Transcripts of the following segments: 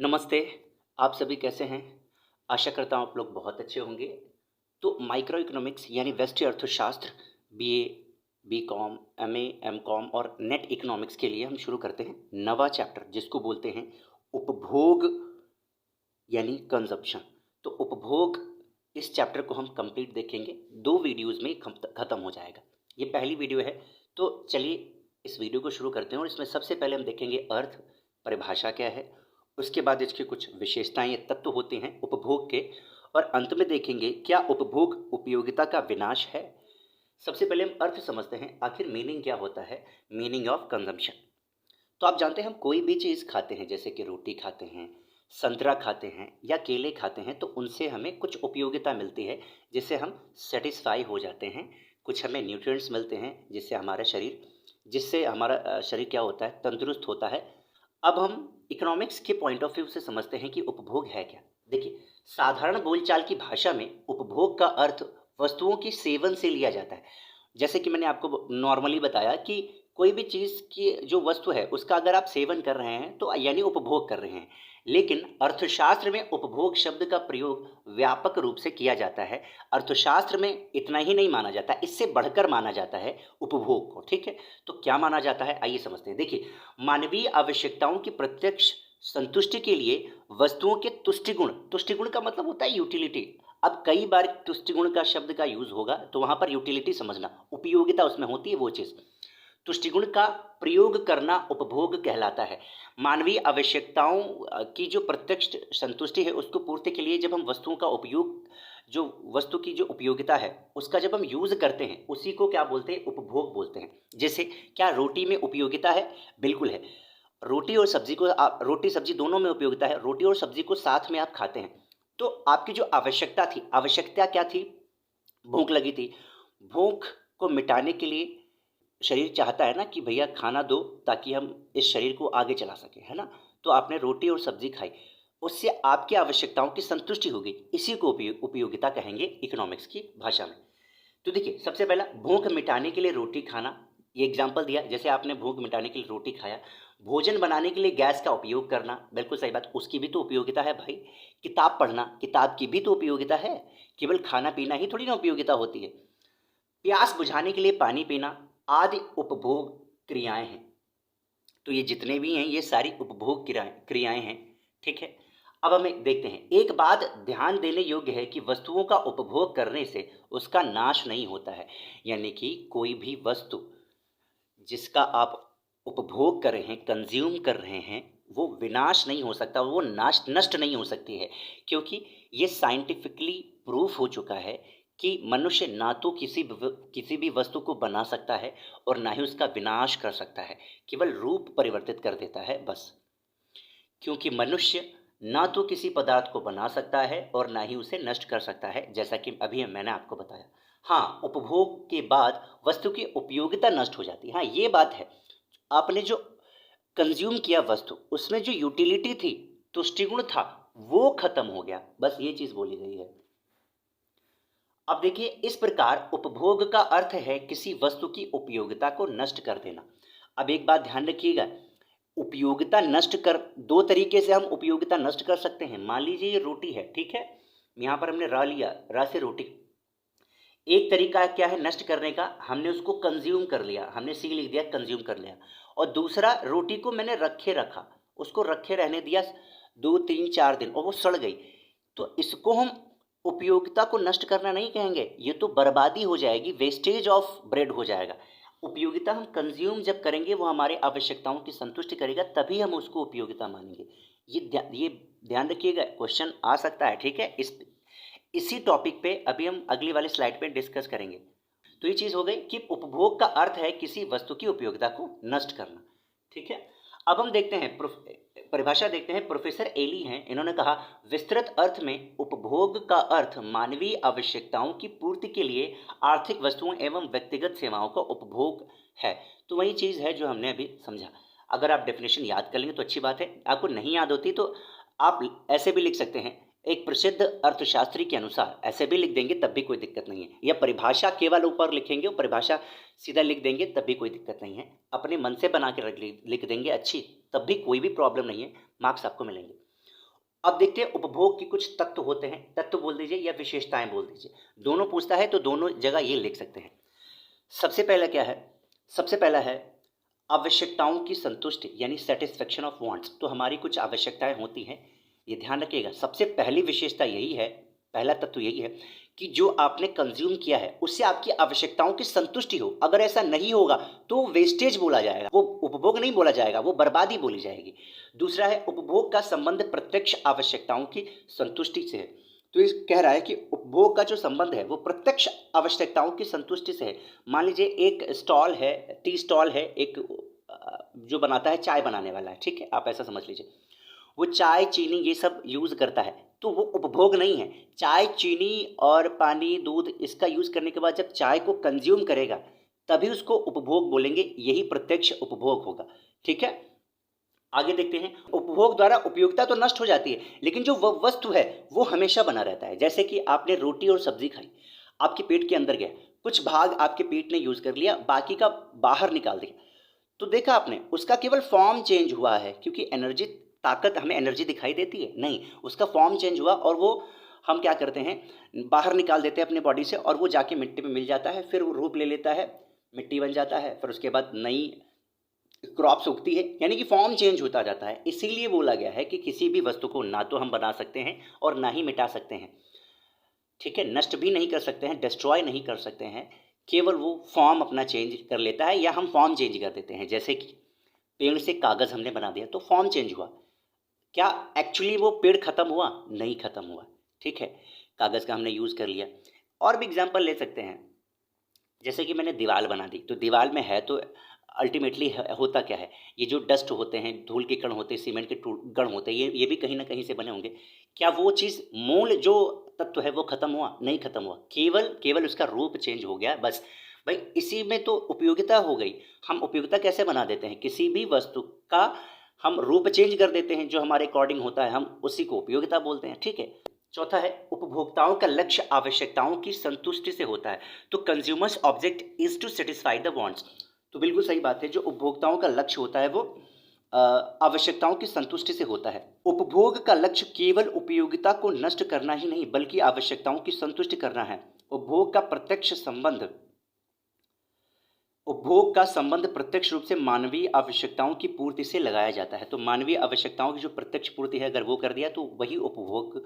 नमस्ते। आप सभी कैसे हैं? आशा करता हूँ आप लोग बहुत अच्छे होंगे। तो माइक्रो इकोनॉमिक्स यानी व्यष्टि अर्थशास्त्र बीए, बीकॉम, एमए, एमकॉम और नेट इकोनॉमिक्स के लिए हम शुरू करते हैं नवा चैप्टर जिसको बोलते हैं उपभोग यानी कंजप्शन। तो उपभोग इस चैप्टर को हम कंप्लीट देखेंगे। 2 वीडियोज़ में खत्म हो जाएगा। ये पहली वीडियो है। तो चलिए इस वीडियो को शुरू करते हैं और इसमें सबसे पहले हम देखेंगे अर्थ, परिभाषा क्या है, उसके बाद इसकी कुछ विशेषताएं या तत्व होते हैं उपभोग के, और अंत में देखेंगे क्या उपभोग उपयोगिता का विनाश है। सबसे पहले हम अर्थ समझते हैं, आखिर मीनिंग क्या होता है, मीनिंग ऑफ कंजम्पशन। तो आप जानते हैं हम कोई भी चीज़ खाते हैं, जैसे कि रोटी खाते हैं, संतरा खाते हैं या केले खाते हैं, तो उनसे हमें कुछ उपयोगिता मिलती है जिससे हम सेटिस्फाई हो जाते हैं। कुछ हमें न्यूट्रिएंट्स मिलते हैं जिससे हमारा शरीर क्या होता है, तंदुरुस्त होता है। अब हम इकोनॉमिक्स के पॉइंट ऑफ व्यू से समझते हैं कि उपभोग है क्या। देखिए, साधारण बोलचाल की भाषा में उपभोग का अर्थ वस्तुओं की सेवन से लिया जाता है। जैसे कि मैंने आपको नॉर्मली बताया कि कोई भी चीज़ की जो वस्तु है उसका अगर आप सेवन कर रहे हैं तो यानी उपभोग कर रहे हैं। लेकिन अर्थशास्त्र में उपभोग शब्द का प्रयोग व्यापक रूप से किया जाता है। अर्थशास्त्र में इतना ही नहीं माना जाता, इससे बढ़कर माना जाता है उपभोग को। ठीक है, तो क्या माना जाता है आइए समझते हैं। देखिए, मानवीय आवश्यकताओं की प्रत्यक्ष संतुष्टि के लिए वस्तुओं के तुष्टिगुण का मतलब होता है यूटिलिटी। अब कई बार तुष्टिगुण का शब्द का यूज होगा तो वहां पर यूटिलिटी समझना, उपयोगिता उसमें होती है वो चीज। तुष्टिगुण का प्रयोग करना उपभोग कहलाता है। मानवीय आवश्यकताओं की जो प्रत्यक्ष संतुष्टि है उसको पूर्ति के लिए जब हम वस्तुओं का उपयोग, जो वस्तु की जो उपयोगिता है उसका जब हम यूज करते हैं उसी को क्या बोलते हैं, उपभोग बोलते हैं। जैसे क्या रोटी में उपयोगिता है? बिल्कुल है। रोटी और सब्जी को आप, रोटी सब्जी दोनों में उपयोगिता है। रोटी और सब्जी को साथ में आप खाते हैं तो आपकी जो आवश्यकता थी, आवश्यकता क्या थी? भूख लगी थी। भूख को मिटाने के लिए शरीर चाहता है ना कि भैया खाना दो ताकि हम इस शरीर को आगे चला सकें, है ना। तो आपने रोटी और सब्जी खाई, उससे आपकी आवश्यकताओं की संतुष्टि हो गई। इसी को उपयोगिता कहेंगे इकोनॉमिक्स की भाषा में। तो देखिए, सबसे पहला भूख मिटाने के लिए रोटी खाना, ये एग्जाम्पल दिया। जैसे आपने भूख मिटाने के लिए रोटी खाया। भोजन बनाने के लिए गैस का उपयोग करना, बिल्कुल सही बात, उसकी भी तो उपयोगिता है भाई। किताब पढ़ना, किताब की भी तो उपयोगिता है। केवल खाना पीना ही थोड़ी ना उपयोगिता होती है। प्यास बुझाने के लिए पानी पीना आदि उपभोग क्रियाएं हैं। तो ये जितने भी हैं ये सारी उपभोग क्रियाएं हैं। ठीक है, अब हमें देखते हैं। एक बात ध्यान देने योग्य है कि वस्तुओं का उपभोग करने से उसका नाश नहीं होता है। यानी कि कोई भी वस्तु जिसका आप उपभोग कर रहे हैं, कंज्यूम कर रहे हैं, वो विनाश नहीं हो सकता, वो नष्ट नहीं हो सकती है। क्योंकि ये साइंटिफिकली प्रूफ हो चुका है कि मनुष्य ना तो किसी भी वस्तु को बना सकता है और ना ही उसका विनाश कर सकता है, केवल रूप परिवर्तित कर देता है बस। क्योंकि मनुष्य ना तो किसी पदार्थ को बना सकता है और ना ही उसे नष्ट कर सकता है, जैसा कि अभी मैंने आपको बताया। हाँ, उपभोग के बाद वस्तु की उपयोगिता नष्ट हो जाती है, हाँ ये बात है। आपने जो कंज्यूम किया वस्तु, उसमें जो यूटिलिटी थी, तुष्टिगुण था, वो खत्म हो गया, बस ये चीज बोली गई है। अब देखिए, इस प्रकार उपभोग का अर्थ है किसी वस्तु की उपयोगिता को नष्ट कर देना। अब एक बात ध्यान रखिएगा, उपयोगिता नष्ट कर, दो तरीके से हम उपयोगिता नष्ट कर सकते हैं। मान लीजिए ये रोटी है, ठीक है, यहाँ पर हमने रा लिया, रा से रोटी। एक तरीका क्या है नष्ट करने का, हमने उसको कंज्यूम कर लिया, हमने सी लिख दिया, कंज्यूम कर लिया। और दूसरा, रोटी को मैंने रखा, उसको रखे रहने दिया 2 3 4 दिन और वो सड़ गई। तो इसको हम उपयोगिता को नष्ट करना नहीं कहेंगे, ये तो बर्बादी हो जाएगी, वेस्टेज ऑफ ब्रेड हो जाएगा। उपयोगिता हम कंज्यूम जब करेंगे, वो हमारे आवश्यकताओं की संतुष्टि करेगा, तभी हम उसको उपयोगिता मानेंगे। ये ध्यान रखिएगा, क्वेश्चन आ सकता है। ठीक है, इसी टॉपिक पे अभी हम अगली वाली स्लाइड पे डिस्कस करेंगे। तो ये चीज़ हो गई कि उपभोग का अर्थ है किसी वस्तु की उपयोगिता को नष्ट करना। ठीक है, अब हम देखते हैं परिभाषा देखते हैं। प्रोफेसर एली हैं, इन्होंने कहा विस्तृत अर्थ में उपभोग का अर्थ मानवीय आवश्यकताओं की पूर्ति के लिए आर्थिक वस्तुओं एवं व्यक्तिगत सेवाओं का उपभोग है। तो वही चीज़ है जो हमने अभी समझा। अगर आप डेफिनेशन याद कर लेंगे तो अच्छी बात है, आपको नहीं याद होती तो आप ऐसे भी लिख सकते हैं, एक प्रसिद्ध अर्थशास्त्री के अनुसार, ऐसे भी लिख देंगे तब भी कोई दिक्कत नहीं है। या परिभाषा केवल ऊपर लिखेंगे और परिभाषा सीधा लिख देंगे तब भी कोई दिक्कत नहीं है। अपने मन से बना के लिख देंगे अच्छी, तब भी कोई भी प्रॉब्लम नहीं है, मार्क्स आपको मिलेंगे। अब देखते हैं उपभोग के कुछ तत्व होते हैं, तत्व बोल दीजिए या विशेषताएं बोल दीजिए, दोनों पूछता है तो दोनों जगह ये लिख सकते हैं। सबसे पहला क्या है? सबसे पहला है आवश्यकताओं की संतुष्टि यानी सेटिस्फेक्शन ऑफ वांट्स। तो हमारी कुछ आवश्यकताएं होती हैं, ये ध्यान रखिएगा। सबसे पहली विशेषता यही है, पहला तत्व यही है कि जो आपने कंज्यूम किया है उससे आपकी आवश्यकताओं की संतुष्टि हो। अगर ऐसा नहीं होगा तो वेस्टेज बोला जाएगा, वो उपभोग नहीं बोला जाएगा, वो बर्बादी बोली जाएगी। दूसरा है उपभोग का संबंध प्रत्यक्ष आवश्यकताओं की संतुष्टि से है। तो ये कह रहा है कि उपभोग का जो संबंध है वो प्रत्यक्ष आवश्यकताओं की संतुष्टि से है। मान लीजिए एक स्टॉल है, टी स्टॉल है, एक जो बनाता है चाय बनाने वाला है, ठीक है, आप ऐसा समझ लीजिए। वो चाय चीनी ये सब यूज़ करता है तो वो उपभोग नहीं है। चाय चीनी और पानी दूध इसका यूज़ करने के बाद जब चाय को कंज्यूम करेगा तभी उसको उपभोग बोलेंगे, यही प्रत्यक्ष उपभोग होगा। ठीक है, आगे देखते हैं। उपभोग द्वारा उपयोगिता तो नष्ट हो जाती है लेकिन जो वस्तु है वो हमेशा बना रहता है। जैसे कि आपने रोटी और सब्जी खाई, आपके पेट के अंदर गया, कुछ भाग आपके पेट ने यूज़ कर लिया, बाकी का बाहर निकाल दिया, तो देखा आपने उसका केवल फॉर्म चेंज हुआ है। क्योंकि एनर्जी, ताकत हमें एनर्जी दिखाई देती है नहीं, उसका फॉर्म चेंज हुआ और वो हम क्या करते हैं, बाहर निकाल देते हैं अपने बॉडी से और वो जाके मिट्टी में मिल जाता है, फिर वो रूप ले लेता है, मिट्टी बन जाता है, फिर उसके बाद नई क्रॉप्स उगती है, यानी कि फॉर्म चेंज होता जाता है। इसीलिए बोला गया है कि किसी भी वस्तु को ना तो हम बना सकते हैं और ना ही मिटा सकते हैं। ठीक है, नष्ट भी नहीं कर सकते हैं, डिस्ट्रॉय नहीं कर सकते हैं, केवल वो फॉर्म अपना चेंज कर लेता है या हम फॉर्म चेंज कर देते हैं। जैसे कि पेड़ से कागज़ हमने बना दिया तो फॉर्म चेंज हुआ, क्या एक्चुअली वो पेड़ ख़त्म हुआ? नहीं ख़त्म हुआ। ठीक है, कागज़ का हमने यूज़ कर लिया। और भी एग्जांपल ले सकते हैं, जैसे कि मैंने दीवार बना दी, तो दीवार में है तो अल्टीमेटली होता क्या है, ये जो डस्ट होते हैं, धूल के कण होते हैं, सीमेंट के कण होते हैं, ये भी कहीं ना कहीं से बने होंगे। क्या वो चीज़, मूल जो तत्व है वो खत्म हुआ? नहीं खत्म हुआ, केवल केवल उसका रूप चेंज हो गया बस। भाई इसी में तो उपयोगिता हो गई। हम उपयोगिता कैसे बना देते हैं, किसी भी वस्तु का हम रूप चेंज कर देते हैं, जो हमारे अकॉर्डिंग होता है हम उसी को उपयोगिता बोलते हैं। ठीक है, चौथा है उपभोक्ताओं का लक्ष्य आवश्यकताओं की संतुष्टि से होता है। तो consumer's object is to satisfy the wants. तो बिल्कुल सही बात है, जो उपभोक्ताओं का लक्ष्य होता है वो आवश्यकताओं की संतुष्टि से होता है। उपभोग का लक्ष्य केवल उपयोगिता को नष्ट करना ही नहीं बल्कि आवश्यकताओं की संतुष्टि करना है। उपभोग का प्रत्यक्ष संबंध, उपभोग का संबंध प्रत्यक्ष रूप से मानवीय आवश्यकताओं की पूर्ति से लगाया जाता है। तो मानवीय आवश्यकताओं की जो प्रत्यक्ष पूर्ति है अगर वो कर दिया तो वही उपभोग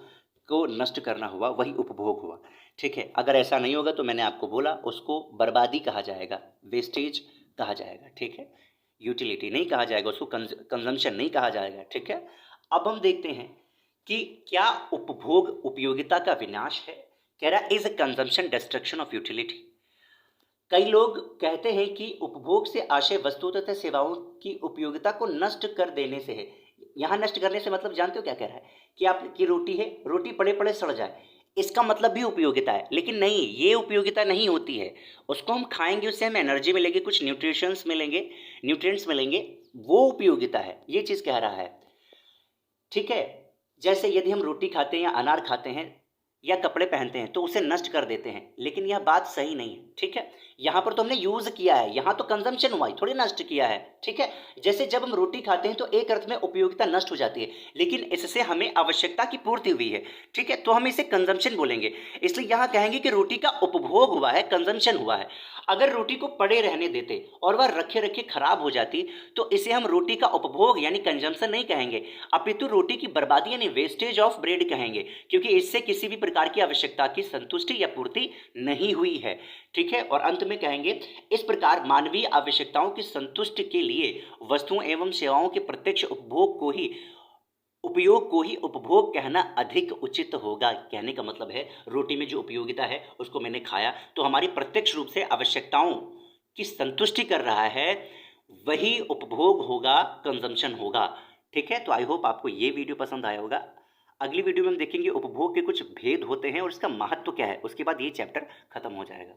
को नष्ट करना हुआ, वही उपभोग हुआ। ठीक है, अगर ऐसा नहीं होगा तो मैंने आपको बोला उसको बर्बादी कहा जाएगा, वेस्टेज कहा जाएगा। ठीक है, यूटिलिटी नहीं कहा जाएगा, उसको कंजम्पशन नहीं कहा जाएगा। ठीक है, अब हम देखते हैं कि क्या उपभोग उपयोगिता का विनाश है। कह रहा is a consumption destruction of utility. कई लोग कहते हैं कि उपभोग से आशय वस्तुओं तथा सेवाओं की उपयोगिता को नष्ट कर देने से है। यहाँ नष्ट करने से मतलब जानते हो क्या कह रहा है, कि आपकी रोटी है, रोटी पड़े पड़े सड़ जाए, इसका मतलब भी उपयोगिता है। लेकिन नहीं, ये उपयोगिता नहीं होती है। उसको हम खाएंगे, उससे हमें एनर्जी मिलेगी, कुछ न्यूट्रिशंस मिलेंगे, न्यूट्रिएंट्स मिलेंगे, वो उपयोगिता है, ये चीज़ कह रहा है। ठीक है, जैसे यदि हम रोटी खाते हैं या अनार खाते हैं या कपड़े पहनते हैं तो उसे नष्ट कर देते हैं, लेकिन यह बात सही नहीं है। ठीक है, यहाँ पर तो हमने यूज किया है, यहाँ तो कंजम्पशन हुआ है, थोड़ी नष्ट किया है। ठीक है, जैसे जब हम रोटी खाते हैं तो एक अर्थ में उपयोगिता नष्ट हो जाती है, लेकिन इससे हमें आवश्यकता की पूर्ति हुई है। ठीक है, तो हम इसे कंजम्पशन बोलेंगे। इसलिए यहाँ कहेंगे कि रोटी का उपभोग हुआ है, कंजम्पशन हुआ है। अगर रोटी को पड़े रहने देते और वह रखे रखे खराब हो जाती तो इसे हम रोटी का उपभोग यानी कंजम्पशन नहीं कहेंगे, अपितु रोटी की बर्बादी यानी वेस्टेज ऑफ ब्रेड कहेंगे, क्योंकि इससे किसी भी प्रकार की आवश्यकता की संतुष्टि या पूर्ति नहीं हुई है। ठीक है, और अंत में कहेंगे इस प्रकार मानवीय आवश्यकताओं की संतुष्टि के लिए वस्तुओं एवं सेवाओं के प्रत्यक्ष उपभोग को ही, उपयोग को ही उपभोग कहना अधिक उचित होगा। कहने का मतलब है रोटी में जो उपयोगिता है उसको मैंने खाया तो हमारी प्रत्यक्ष रूप से आवश्यकताओं की संतुष्टि कर रहा है, वही उपभोग होगा, कंजम्पशन होगा। ठीक है, तो आई होप आपको ये वीडियो पसंद आया होगा। अगली वीडियो में हम देखेंगे उपभोग के कुछ भेद होते हैं और इसका महत्व क्या है, उसके बाद ये चैप्टर खत्म हो जाएगा।